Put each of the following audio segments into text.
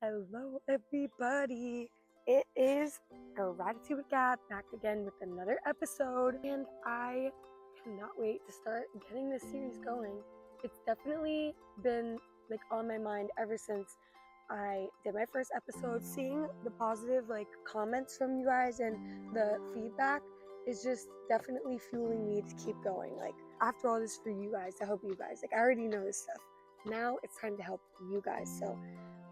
Hello, everybody. It is Gratitude with GAB back again with another episode, and I cannot wait to start getting this series going. It's definitely been on my mind ever since I did my first episode. Seeing the positive comments from you guys and the feedback is just definitely fueling me to keep going. After all this for you guys, to help you guys. I already know this stuff. Now it's time to help you guys. So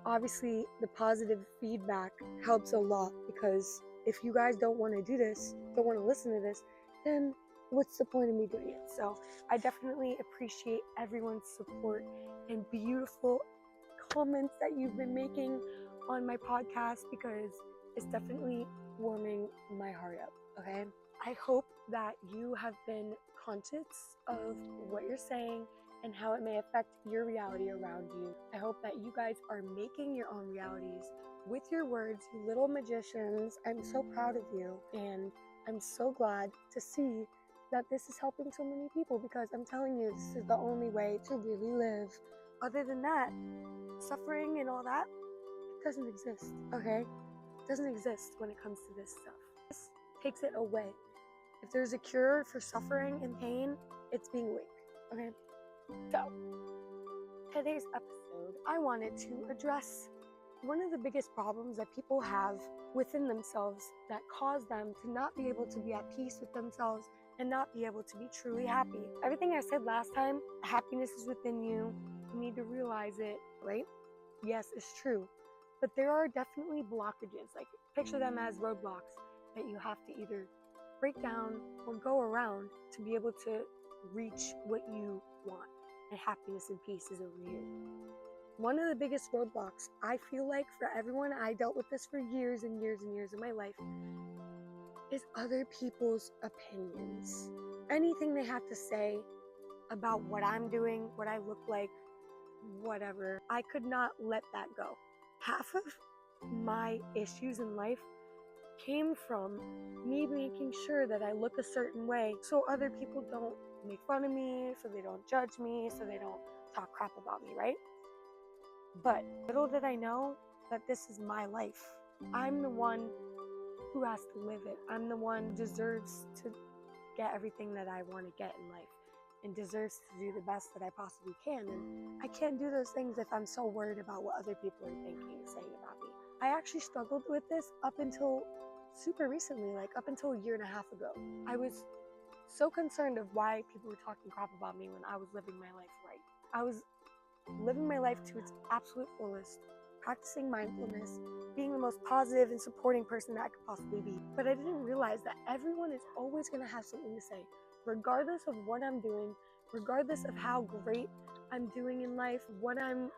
obviously the positive feedback helps a lot, because if you guys don't want to do this, don't want to listen to this, then what's the point of me doing it? So I definitely appreciate everyone's support and beautiful comments that you've been making on my podcast, because it's definitely warming my heart up. Okay, I hope that you have been conscious of what you're saying and how it may affect your reality around you. I hope that you guys are making your own realities with your words, you little magicians. I'm so proud of you, and I'm so glad to see that this is helping so many people, because I'm telling you, this is the only way to really live. Other than that, suffering and all that, it doesn't exist, okay? It doesn't exist when it comes to this stuff. This takes it away. If there's a cure for suffering and pain, it's being weak, okay? So, today's episode, I wanted to address one of the biggest problems that people have within themselves that cause them to not be able to be at peace with themselves and not be able to be truly happy. Everything I said last time, happiness is within you. You need to realize it, right? Yes, it's true. But there are definitely blockages. Picture them as roadblocks that you have to either break down or go around to be able to reach what you want. And happiness and peace is over here. One of the biggest roadblocks, I feel like, for everyone, I dealt with this for years and years and years of my life, is other people's opinions. Anything they have to say about what I'm doing, what I look like, whatever, I could not let that go. Half of my issues in life came from me making sure that I look a certain way so other people don't make fun of me, so they don't judge me, so they don't talk crap about me, right? But little did I know that this is my life. I'm the one who has to live it. I'm the one who deserves to get everything that I want to get in life and deserves to do the best that I possibly can. And I can't do those things if I'm so worried about what other people are thinking and saying about me. I actually struggled with this up until super recently, up until a year and a half ago. I was so concerned of why people were talking crap about me when I was living my life right. I was living my life to its absolute fullest, practicing mindfulness, being the most positive and supporting person that I could possibly be. But I didn't realize that everyone is always going to have something to say, regardless of what I'm doing, regardless of how great I'm doing in life, what I'm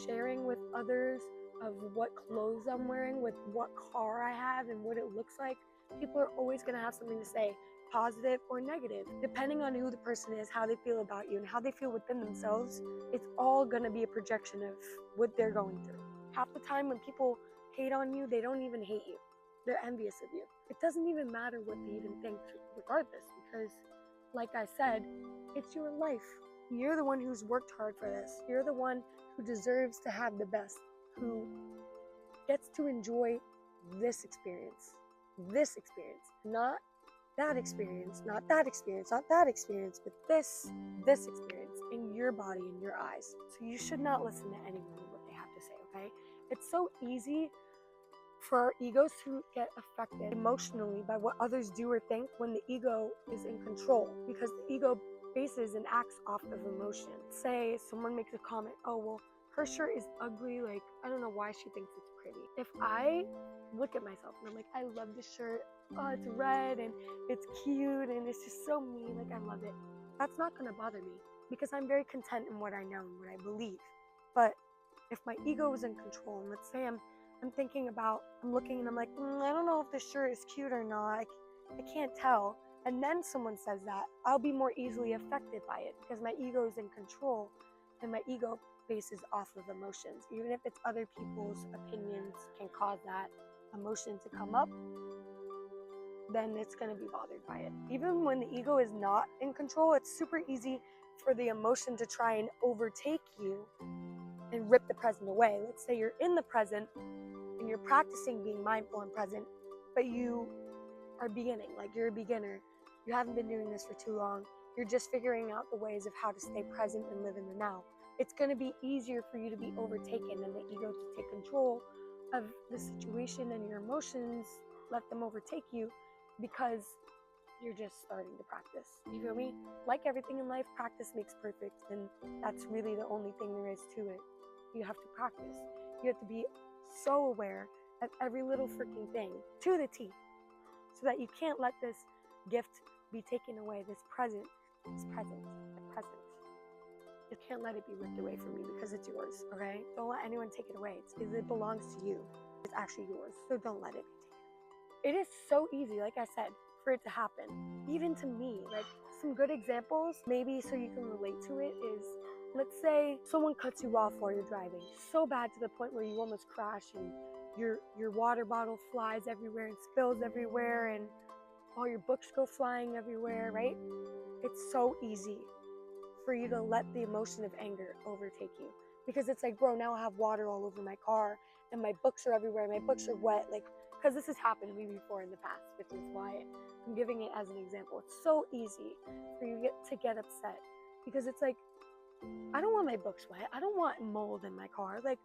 sharing with others, of what clothes I'm wearing, with what car I have and what it looks like. People are always going to have something to say, positive or negative, depending on who the person is, how they feel about you, and how they feel within themselves. It's all going to be a projection of what they're going through. Half the time when people hate on you, they don't even hate you. They're envious of you. It doesn't even matter what they even think regardless, because like I said, it's your life. You're the one who's worked hard for this. You're the one who deserves to have the best, who gets to enjoy this experience, not that experience, not that experience, not that experience, but this experience in your body, in your eyes. So you should not listen to anyone and what they have to say, okay? It's so easy for our egos to get affected emotionally by what others do or think when the ego is in control, because the ego bases and acts off of emotion. Say someone makes a comment, oh, well, her shirt is ugly, I don't know why she thinks it's pretty. If I look at myself and I'm like, I love this shirt, oh, it's red and it's cute and it's just so me, I love it, that's not gonna bother me, because I'm very content in what I know and what I believe. But if my ego is in control, and let's say I'm thinking about, I'm looking and I'm like, I don't know if this shirt is cute or not, I can't tell, and then someone says that, I'll be more easily affected by it, because my ego is in control, and my ego bases off of emotions. Even if it's other people's opinions can cause that emotion to come up, then it's going to be bothered by it. Even when the ego is not in control, it's super easy for the emotion to try and overtake you and rip the present away. Let's say you're in the present and you're practicing being mindful and present, but you are beginning, like you're a beginner. You haven't been doing this for too long. You're just figuring out the ways of how to stay present and live in the now. It's going to be easier for you to be overtaken and the ego to take control of the situation and your emotions, let them overtake you, because you're just starting to practice. You feel me? Like everything in life, practice makes perfect, and that's really the only thing there is to it. You have to practice. You have to be so aware of every little freaking thing to the T, so that you can't let this gift be taken away, this present. You can't let it be ripped away from you because it's yours, okay? Don't let anyone take it away. It belongs to you. It's actually yours, so don't let it be taken. It is so easy, like I said, for it to happen. Even to me, like some good examples, maybe so you can relate to it, is let's say someone cuts you off while you're driving, so bad to the point where you almost crash and your water bottle flies everywhere and spills everywhere and all your books go flying everywhere, right? It's so easy for you to let the emotion of anger overtake you, because it's like, bro, now I have water all over my car and my books are everywhere, my books are wet, like, because this has happened to me before in the past, which is why I'm giving it as an example. It's so easy for you to get upset, because it's like, I don't want my books wet, I don't want mold in my car, like,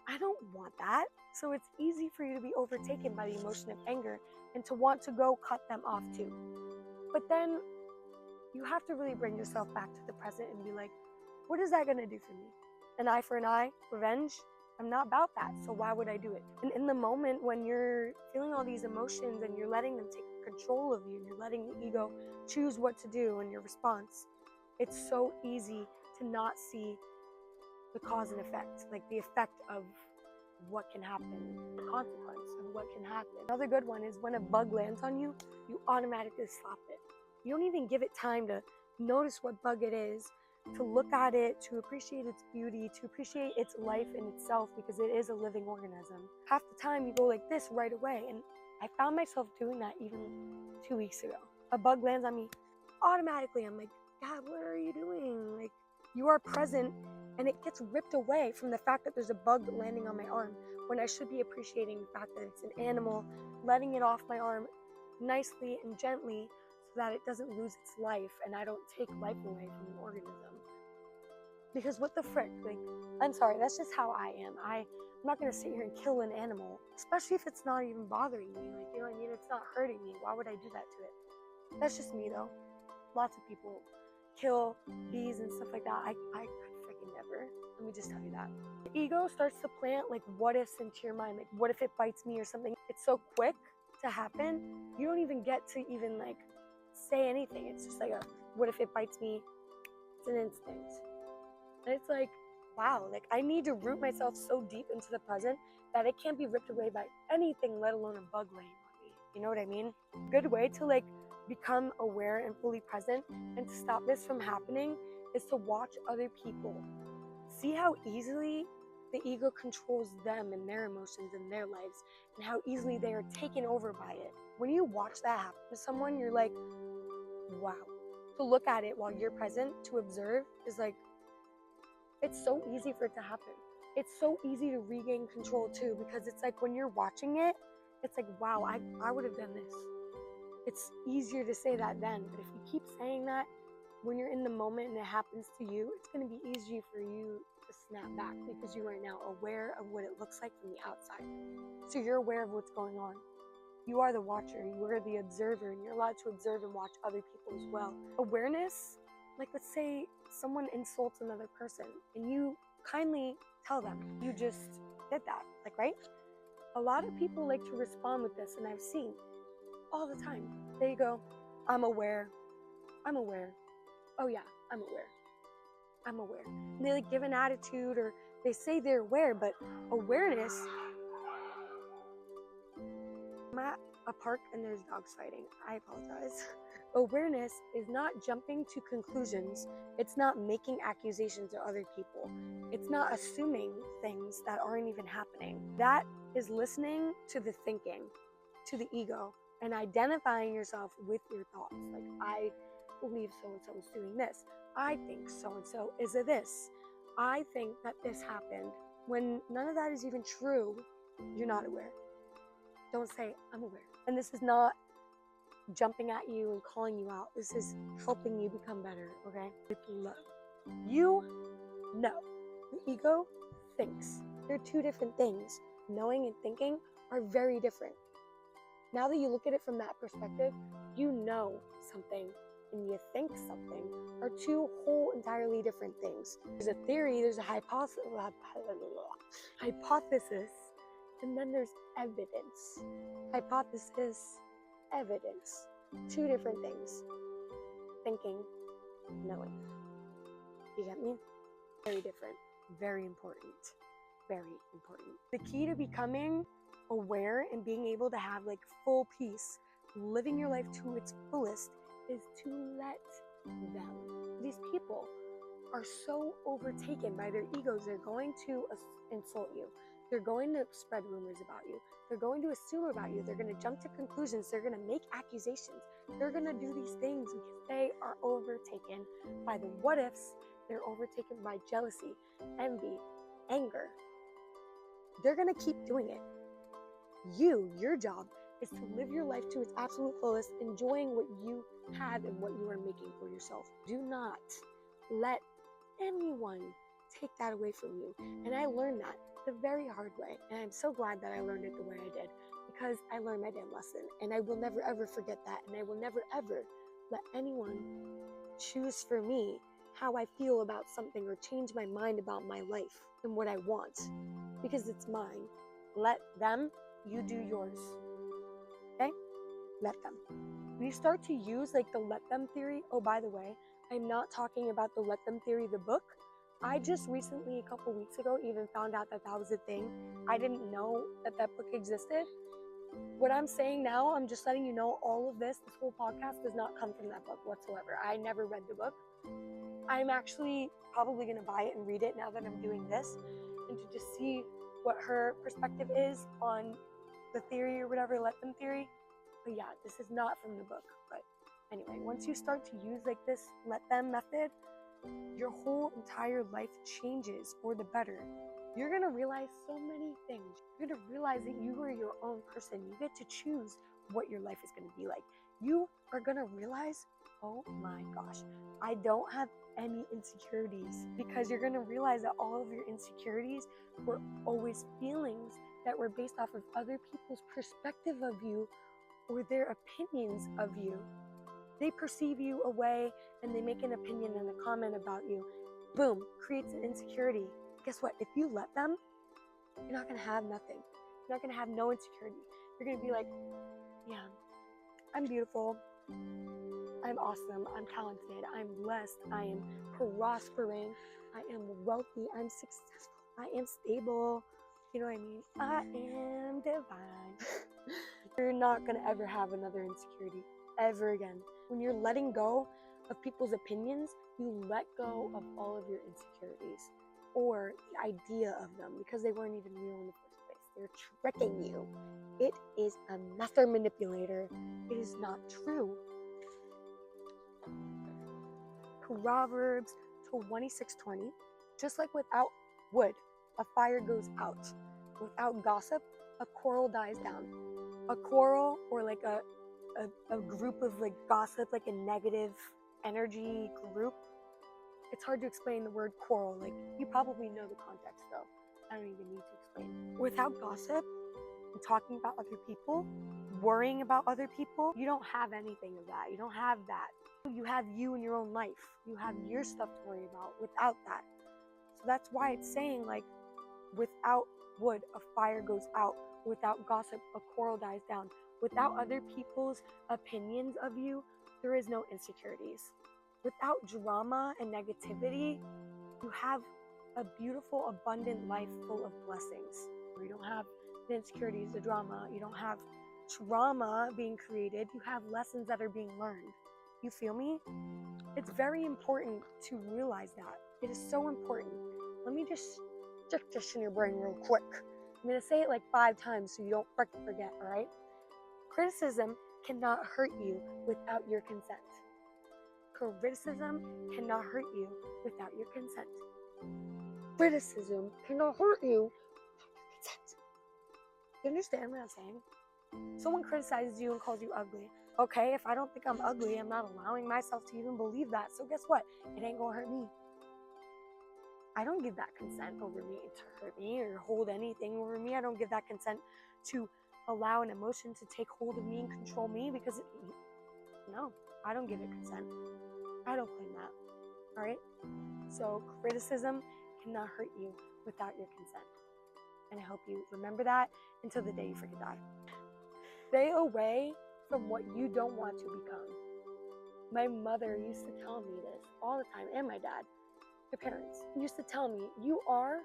I don't want that. So it's easy for you to be overtaken by the emotion of anger and to want to go cut them off too. But then you have to really bring yourself back to the present and be like, what is that going to do for me? An eye for an eye, revenge? I'm not about that, so why would I do it? And in the moment when you're feeling all these emotions and you're letting them take control of you, and you're letting the ego choose what to do in your response, it's so easy to not see the cause and effect, like the effect of what can happen, the consequence of what can happen. Another good one is when a bug lands on you, you automatically slap it. You don't even give it time to notice what bug it is, to look at it, to appreciate its beauty, to appreciate its life in itself, because it is a living organism. Half the time you go like this right away, and I found myself doing that even 2 weeks ago. A bug lands on me, automatically I'm like, God, what are you doing? Like, you are present, and it gets ripped away from the fact that there's a bug landing on my arm, when I should be appreciating the fact that it's an animal, letting it off my arm nicely and gently, so that it doesn't lose its life and I don't take life away from the organism. Because what the frick, like, I'm sorry, that's just how I am. I'm not gonna sit here and kill an animal, especially if it's not even bothering me. Like, you know what I mean? It's not hurting me. Why would I do that to it? That's just me though. Lots of people kill bees and stuff like that. I freaking never. Let me just tell you that. The ego starts to plant like what ifs into your mind. Like, what if it bites me or something? It's so quick to happen, you don't even get to even like say anything. It's just like a, what if it bites me? It's an instinct. And it's like, wow, like I need to root myself so deep into the present that it can't be ripped away by anything, let alone a bug laying on me. You know what I mean? Good way to like become aware and fully present and to stop this from happening is to watch other people. See how easily the ego controls them and their emotions and their lives, and how easily they are taken over by it. When you watch that happen to someone, you're like, wow. To look at it while you're present, to observe, is like, it's so easy for it to happen. It's so easy to regain control too, because it's like when you're watching it, it's like, wow, I would have done this. It's easier to say that then, but if you keep saying that when you're in the moment and it happens to you, it's going to be easier for you to snap back, because you are now aware of what it looks like from the outside. So you're aware of what's going on. You are the watcher, you are the observer, and you're allowed to observe and watch other people as well. Awareness, like let's say someone insults another person and you kindly tell them, you just did that, like, right? A lot of people like to respond with this, and I've seen all the time. They go, I'm aware. Oh yeah, I'm aware. And they like give an attitude, or they say they're aware, but awareness, I'm at a park and there's dogs fighting. I apologize. Awareness is not jumping to conclusions. It's not making accusations to other people. It's not assuming things that aren't even happening. That is listening to the thinking, to the ego, and identifying yourself with your thoughts. Like, I believe so-and-so is doing this. I think so-and-so is a this. I think that this happened when none of that is even true. You're not aware. Don't say, I'm aware. And this is not jumping at you and calling you out. This is helping you become better, okay? With love. You know. The ego thinks. They're two different things. Knowing and thinking are very different. Now that you look at it from that perspective, you know something and you think something are two whole entirely different things. There's a theory, there's a hypothesis, and then there's evidence. Hypothesis, evidence. Two different things. Thinking, knowing. You get me? Very different. Very important. Very important. The key to becoming aware and being able to have like full peace, living your life to its fullest, is to let them. These people are so overtaken by their egos, they're going to insult you. They're going to spread rumors about you. They're going to assume about you. They're going to jump to conclusions. They're going to make accusations. They're going to do these things because they are overtaken by the what ifs. They're overtaken by jealousy, envy, anger. They're going to keep doing it. Your job is to live your life to its absolute fullest, enjoying what you have and what you are making for yourself. Do not let anyone take that away from you. And I learned that the very hard way. And I'm so glad that I learned it the way I did, because I learned my damn lesson. And I will never ever forget that. And I will never ever let anyone choose for me how I feel about something or change my mind about my life and what I want, because it's mine. Let them, you do yours. Okay? Let them. When you start to use like the let them theory, oh, by the way, I'm not talking about the let them theory, the book. I just recently, a couple weeks ago, even found out that that was a thing. I didn't know that that book existed. What I'm saying now, I'm just letting you know all of this whole podcast does not come from that book whatsoever. I never read the book. I'm actually probably going to buy it and read it now that I'm doing this, and to just see what her perspective is on the theory or whatever, let them theory. But yeah, this is not from the book. But anyway, once you start to use like this let them method, your whole entire life changes for the better. You're going to realize so many things. You're going to realize that you are your own person. You get to choose what your life is going to be like. You are going to realize, oh my gosh, I don't have any insecurities, because you're going to realize that all of your insecurities were always feelings that were based off of other people's perspective of you or their opinions of you. They perceive you a way and they make an opinion and a comment about you. Boom, creates an insecurity. Guess what? If you let them, you're not going to have nothing. You're not going to have no insecurity. You're going to be like, yeah, I'm beautiful. I'm awesome. I'm talented. I'm blessed. I am prospering. I am wealthy. I'm successful. I am stable. You know what I mean? I am divine. You're not going to ever have another insecurity ever again. When you're letting go of people's opinions, you let go of all of your insecurities or the idea of them, because they weren't even real in the first place. They're tricking you. It is a master manipulator. It is not true. Proverbs 26:20. Just like without wood, a fire goes out. Without gossip, a quarrel dies down. A quarrel, or like a group of like gossip, like a negative energy group. It's hard to explain the word quarrel. Like, you probably know the context though. I don't even need to explain. Without gossip and talking about other people, worrying about other people, you don't have anything of that. You don't have that. You have you in your own life. You have your stuff to worry about without that. So that's why it's saying, like, without wood, a fire goes out. Without gossip, a quarrel dies down. Without other people's opinions of you, there is no insecurities. Without drama and negativity, you have a beautiful, abundant life full of blessings. You don't have the insecurities, the drama. You don't have trauma being created. You have lessons that are being learned. You feel me? It's very important to realize that. It is so important. Let me just stick this in your brain real quick. I'm going to say it like 5 times so you don't freaking forget, all right? Criticism cannot hurt you without your consent. Criticism cannot hurt you without your consent. Criticism cannot hurt you. You understand what I'm saying? Someone criticizes you and calls you ugly. Okay, if I don't think I'm ugly, I'm not allowing myself to even believe that. So guess what? It ain't gonna hurt me. I don't give that consent over me to hurt me or hold anything over me. I don't give that consent to allow an emotion to take hold of me and control me because no, I don't give it consent. I don't claim that. All right? So criticism cannot hurt you without your consent. And I hope you remember that until the day you freaking die. Stay away from what you don't want to become. My mother used to tell me this all the time, and my dad, your parents, used to tell me, you are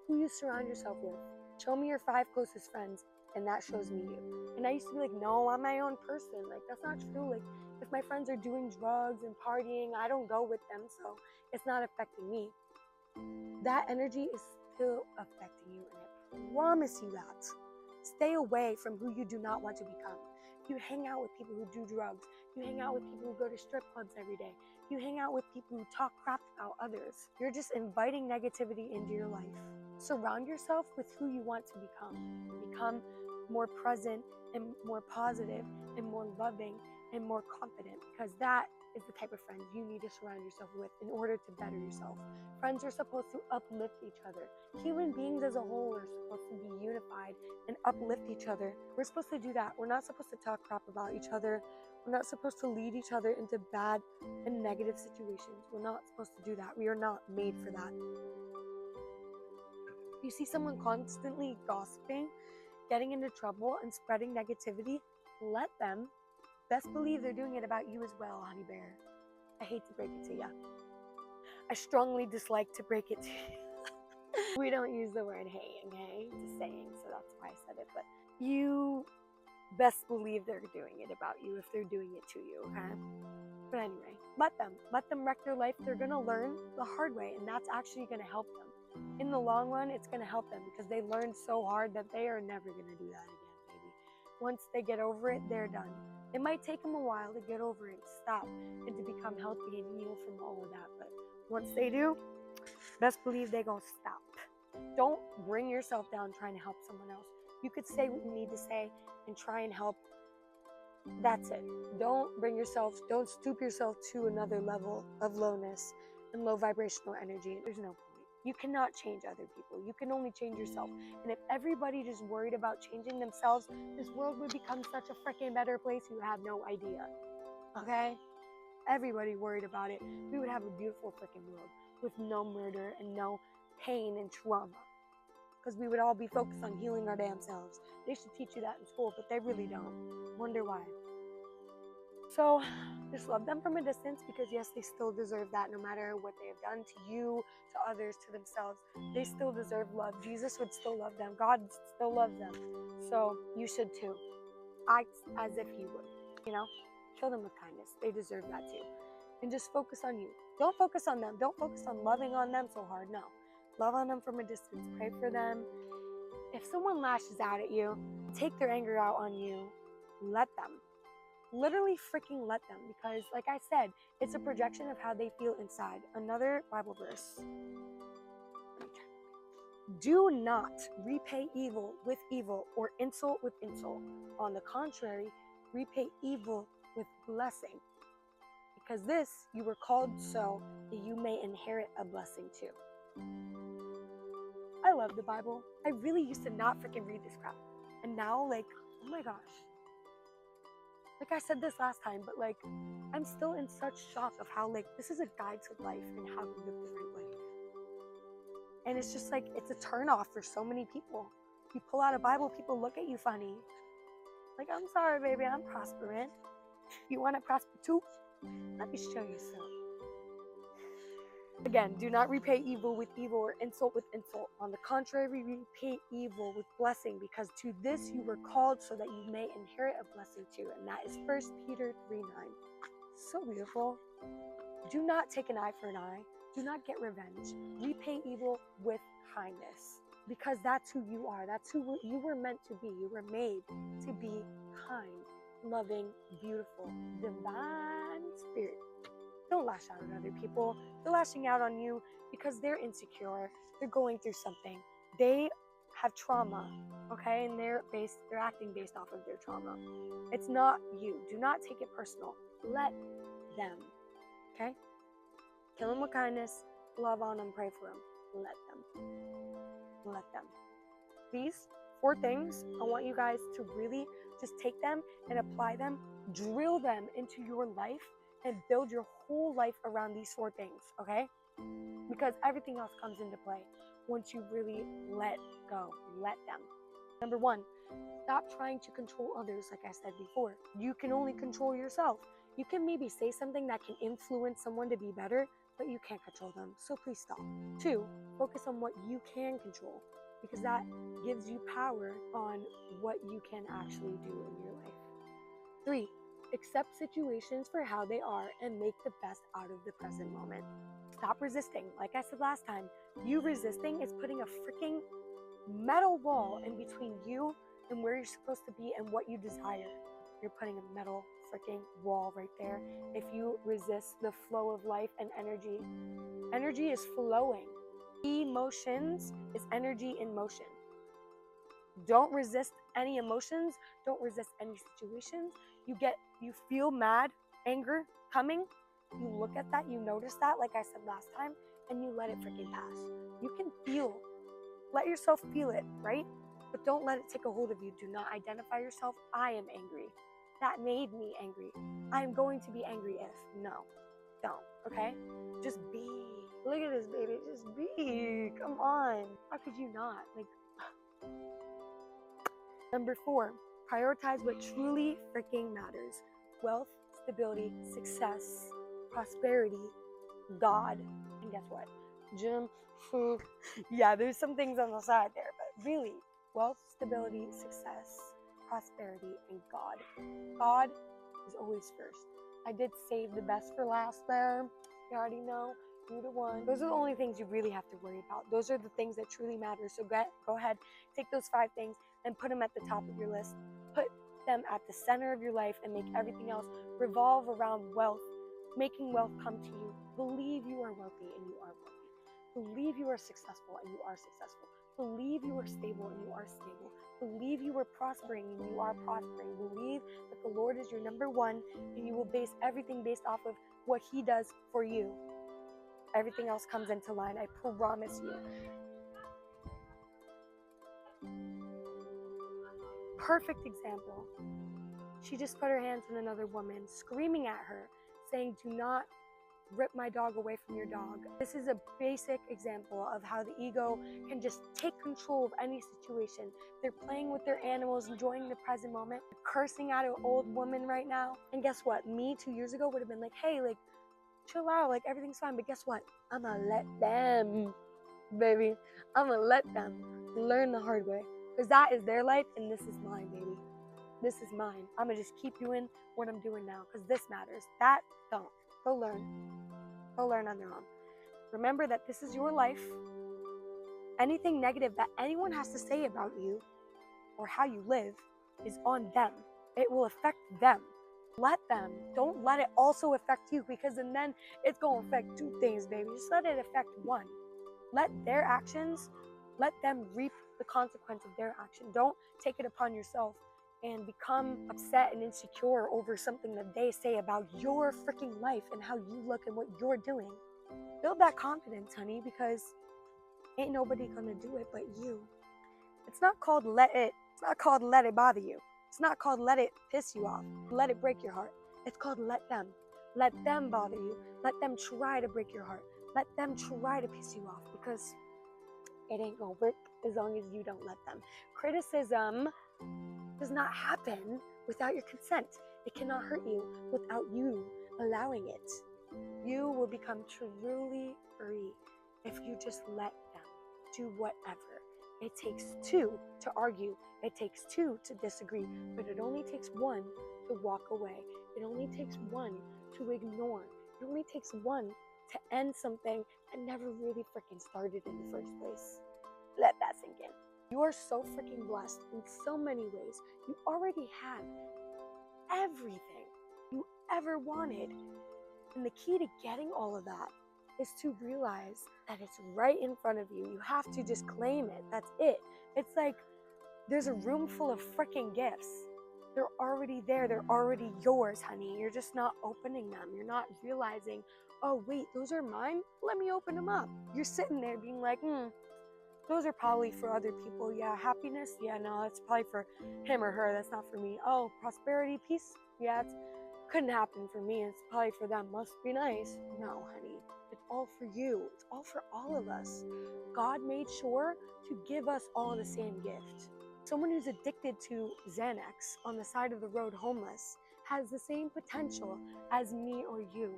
who you surround yourself with. Show me your 5 closest friends, and that shows me you. And I used to be like, no, I'm my own person. Like, that's not true. Like, if my friends are doing drugs and partying, I don't go with them, so it's not affecting me. That energy is still affecting you, and I promise you that. Stay away from who you do not want to become. You hang out with people who do drugs. You hang out with people who go to strip clubs every day. You hang out with people who talk crap about others. You're just inviting negativity into your life. Surround yourself with who you want to become. Become more present and more positive and more loving and more confident, because that is the type of friends you need to surround yourself with in order to better yourself. Friends are supposed to uplift each other. Human beings as a whole are supposed to be unified and uplift each other. We're supposed to do that. We're not supposed to talk crap about each other. We're not supposed to lead each other into bad and negative situations. We're not supposed to do that. We are not made for that. You see someone constantly gossiping, getting into trouble, and spreading negativity, let them. Best believe they're doing it about you as well, honey bear. I hate to break it to you. I strongly dislike to break it to you. We don't use the word hate, okay? It's a saying, so that's why I said it. But you best believe they're doing it about you if they're doing it to you, okay? But anyway, let them wreck their life. They're gonna learn the hard way, and that's actually gonna help them. In the long run, it's gonna help them because they learned so hard that they are never gonna do that again, baby. Once they get over it, they're done. It might take them a while to get over it, stop, and to become healthy and heal from all of that. But once they do, best believe they're gonna stop. Don't bring yourself down trying to help someone else. You could say what you need to say and try and help. That's it. Don't stoop yourself to another level of lowness and low vibrational energy. There's no point. You cannot change other people. You can only change yourself. And if everybody just worried about changing themselves, this world would become such a freaking better place. You have no idea. Okay? Everybody worried about it. We would have a beautiful freaking world with no murder and no pain and trauma. Because we would all be focused on healing our damn selves. They should teach you that in school, but they really don't. Wonder why. So just love them from a distance, because yes, they still deserve that. No matter what they have done to you, to others, to themselves, they still deserve love. Jesus would still love them. God still loves them. So you should too. Act as if you would, show them with kindness. They deserve that too. And just focus on you. Don't focus on them. Don't focus on loving on them so hard. No. Love on them from a distance. Pray for them. If someone lashes out at you, take their anger out on you, let them. Literally freaking let them, because like I said, it's a projection of how they feel inside. Another Bible verse. Do not repay evil with evil or insult with insult. On the contrary, repay evil with blessing, because this you were called so that you may inherit a blessing too. I love the Bible. I really used to not freaking read this crap. And now, oh my gosh. Like I said this last time, but I'm still in such shock of how this is a guide to life and how to live differently. And it's just it's a turnoff for so many people. You pull out a Bible, people look at you funny. I'm sorry, baby, I'm prospering. You want to prosper too? Let me show you some. Again, do not repay evil with evil or insult with insult. On the contrary, repay evil with blessing, because to this you were called so that you may inherit a blessing too. And that is 1 Peter 3:9. So beautiful. Do not take an eye for an eye. Do not get revenge. Repay evil with kindness, because that's who you are. That's who you were meant to be. You were made to be kind, loving, beautiful, divine spirit. Don't lash out on other people. They're lashing out on you because they're insecure. They're going through something. They have trauma, okay? And they're acting based off of their trauma. It's not you. Do not take it personal. Let them, okay? Kill them with kindness, love on them, pray for them. Let them. Let them. These 4 things, I want you guys to really just take them and apply them, drill them into your life, and build your whole life around these 4 things, okay? Because everything else comes into play once you really let go, let them. Number 1, stop trying to control others, like I said before. You can only control yourself. You can maybe say something that can influence someone to be better, but you can't control them, so please stop. 2, focus on what you can control, because that gives you power on what you can actually do in your life. 3, accept situations for how they are and make the best out of the present moment. Stop resisting. Like I said last time, you resisting is putting a freaking metal wall in between you and where you're supposed to be and what you desire. You're putting a metal freaking wall right there if you resist the flow of life and energy. Energy is flowing. Emotions is energy in motion. Don't resist any emotions. Don't resist any situations. You feel mad, anger coming. You look at that, you notice that, like I said last time, and you let it freaking pass. You can let yourself feel it, right? But don't let it take a hold of you. Do not identify yourself. I am angry. That made me angry. I'm going to be angry if. No, don't, okay? Just be. Look at this, baby. Just be. Come on. How could you not? Number 4, prioritize what truly freaking matters. Wealth, stability, success, prosperity, God, and guess what? Gym, food. Yeah, there's some things on the side there, but really, wealth, stability, success, prosperity, and God. God is always first. I did save the best for last there. You already know. You're the one. Those are the only things you really have to worry about. Those are the things that truly matter. So go ahead, take those 5 things and put them at the top of your list. Put them at the center of your life and make everything else revolve around wealth, making wealth come to you. Believe you are wealthy and you are wealthy. Believe you are successful and you are successful. Believe you are stable and you are stable. Believe you are prospering and you are prospering. Believe that the Lord is your number 1 and you will base everything based off of what He does for you. Everything else comes into line, I promise you. Perfect example. She just put her hands on another woman, screaming at her, saying, "Do not rip my dog away from your dog." This is a basic example of how the ego can just take control of any situation. They're playing with their animals, enjoying the present moment, cursing at an old woman right now. And guess what? Me 2 years ago would have been like, hey, chill out, everything's fine. But guess what? I'm gonna let them, baby. I'm gonna let them learn the hard way. Because that is their life and this is mine, baby. This is mine. I'm gonna just keep doing what I'm doing now because this matters. That don't. Go learn. Go learn on their own. Remember that this is your life. Anything negative that anyone has to say about you or how you live is on them. It will affect them. Let them. Don't let it also affect you because then it's going to affect 2 things, baby. Just let it affect 1. Let their actions, let them reap the consequence of their action. Don't take it upon yourself and become upset and insecure over something that they say about your freaking life and how you look and what you're doing. Build that confidence, honey, because ain't nobody gonna do it but you. It's not called let it bother you. It's not called let it piss you off. Let it break your heart. It's called let them. Let them bother you. Let them try to break your heart. Let them try to piss you off because it ain't gonna work as long as you don't let them. Criticism does not happen without your consent. It cannot hurt you without you allowing it. You will become truly free if you just let them do whatever. It takes 2 to argue. It takes 2 to disagree, but it only takes 1 to walk away. It only takes 1 to ignore. It only takes 1 to end something that never really freaking started in the first place. Let that sink in. You are so freaking blessed in so many ways. You already have everything you ever wanted. And the key to getting all of that is to realize that it's right in front of you. You have to just claim it. That's it. It's like there's a room full of freaking gifts. They're already there. They're already yours, honey. You're just not opening them. You're not realizing, oh, wait, those are mine? Let me open them up. You're sitting there being like, those are probably for other people. Yeah, happiness? Yeah, no, it's probably for him or her. That's not for me. Oh, prosperity, peace? Yeah, it couldn't happen for me. It's probably for them. Must be nice. No, honey. It's all for you. It's all for all of us. God made sure to give us all the same gift. Someone who's addicted to Xanax on the side of the road homeless has the same potential as me or you.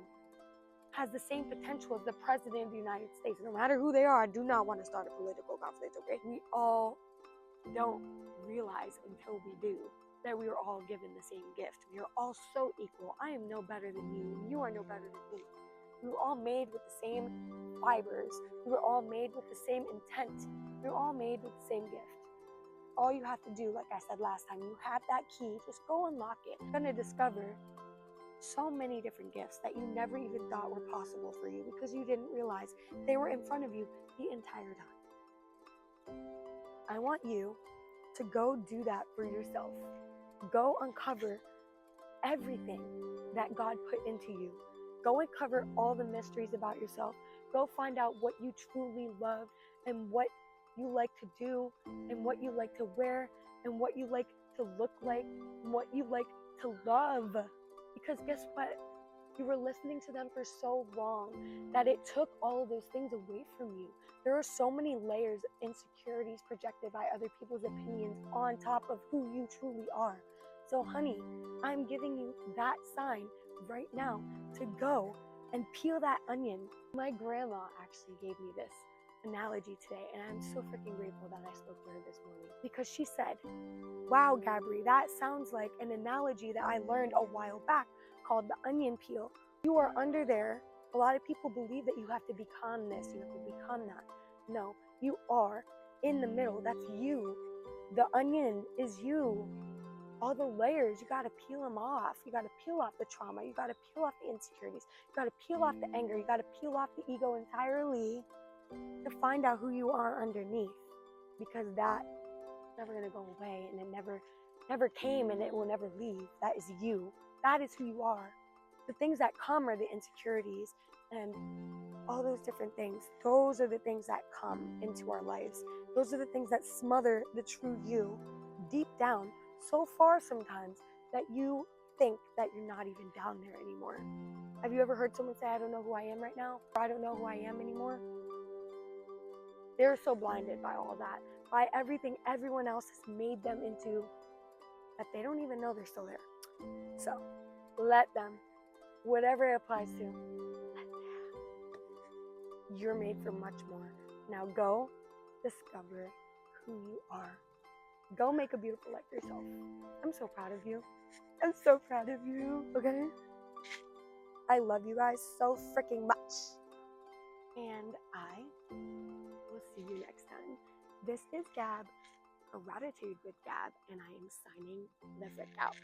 Has the same potential as the president of the United States. No matter who they are, I do not want to start a political conflict, okay? We all don't realize until we do that we are all given the same gift. We are all so equal. I am no better than you, and you are no better than me. We were all made with the same fibers. We were all made with the same intent. We were all made with the same gift. All you have to do, like I said last time, you have that key, just go unlock it. You're gonna discover so many different gifts that you never even thought were possible for you because you didn't realize they were in front of you the entire time. I want you to go do that for yourself. Go uncover everything that God put into you. Go uncover all the mysteries about yourself. Go find out what you truly love and what you like to do and what you like to wear and what you like to look like and what you like to love. Because guess what? You were listening to them for so long that it took all of those things away from you. There are so many layers of insecurities projected by other people's opinions on top of who you truly are. So honey, I'm giving you that sign right now to go and peel that onion. My grandma actually gave me this analogy today, and I'm so freaking grateful that I spoke to her this morning because she said, wow, Gabri, that sounds like an analogy that I learned a while back called the onion peel. You are under there. A lot of people believe that you have to become this, you have to become that. No, you are in the middle. That's you. The onion is you. All the layers, you got to peel them off. You got to peel off the trauma. You got to peel off the insecurities. You got to peel off the anger. You got to peel off the ego entirely to find out who you are underneath, because that's never going to go away, and it never came, and it will never leave. That is you. That is who you are. The things that come are the insecurities and all those different things. Those are the things that come into our lives. Those are the things that smother the true you deep down so far sometimes that you think that you're not even down there anymore. Have you ever heard someone say, I don't know who I am right now? Or I don't know who I am anymore? They're so blinded by all that, by everything everyone else has made them into, that they don't even know they're still there. So let them, whatever it applies to, let them. You're made for much more. Now go discover who you are. Go make a beautiful life for yourself. I'm so proud of you. I'm so proud of you. Okay? I love you guys so freaking much. And I will see you next time. This is Gab, a Gratitude with Gab, and I am signing the frick out.